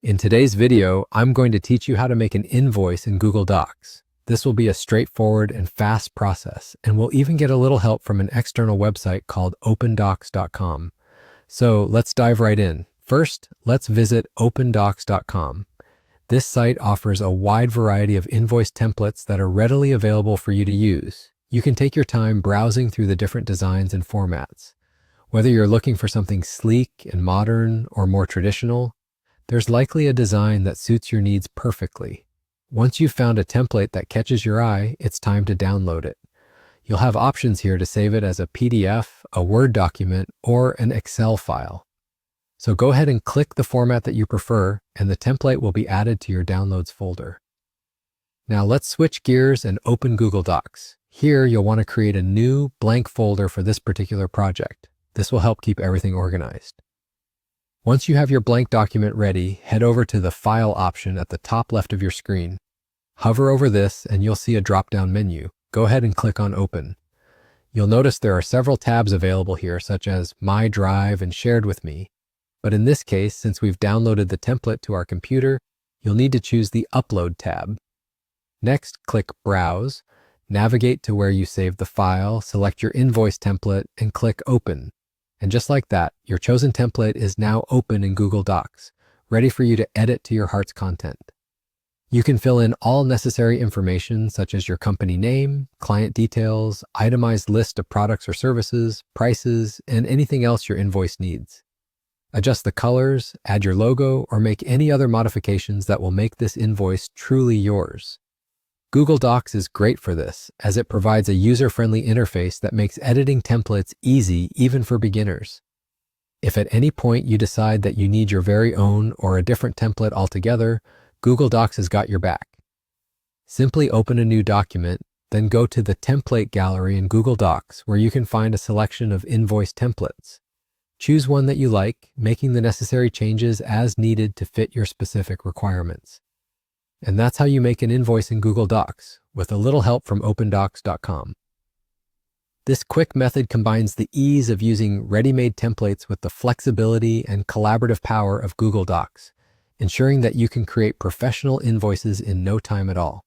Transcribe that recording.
In today's video, I'm going to teach you how to make an invoice in Google Docs. This will be a straightforward and fast process, and we'll even get a little help from an external website called opendocs.com. So let's dive right in. First, let's visit opendocs.com. This site offers a wide variety of invoice templates that are readily available for you to use. You can take your time browsing through the different designs and formats. Whether you're looking for something sleek and modern or more traditional, there's likely a design that suits your needs perfectly. Once you've found a template that catches your eye, it's time to download it. You'll have options here to save it as a PDF, a Word document, or an Excel file. So go ahead and click the format that you prefer, and the template will be added to your Downloads folder. Now let's switch gears and open Google Docs. Here you'll want to create a new blank folder for this particular project. This will help keep everything organized. Once you have your blank document ready, head over to the File option at the top left of your screen. Hover over this and you'll see a drop-down menu. Go ahead and click on Open. You'll notice there are several tabs available here, such as My Drive and Shared with Me. But in this case, since we've downloaded the template to our computer, you'll need to choose the Upload tab. Next, click Browse, navigate to where you saved the file, select your invoice template, and click Open. And just like that, your chosen template is now open in Google Docs, ready for you to edit to your heart's content. You can fill in all necessary information such as your company name, client details, itemized list of products or services, prices, and anything else your invoice needs. Adjust the colors, add your logo, or make any other modifications that will make this invoice truly yours. Google Docs is great for this, as it provides a user-friendly interface that makes editing templates easy even for beginners. If at any point you decide that you need your very own or a different template altogether, Google Docs has got your back. Simply open a new document, then go to the Template Gallery in Google Docs, where you can find a selection of invoice templates. Choose one that you like, making the necessary changes as needed to fit your specific requirements. And that's how you make an invoice in Google Docs, with a little help from opendocs.com. This quick method combines the ease of using ready-made templates with the flexibility and collaborative power of Google Docs, ensuring that you can create professional invoices in no time at all.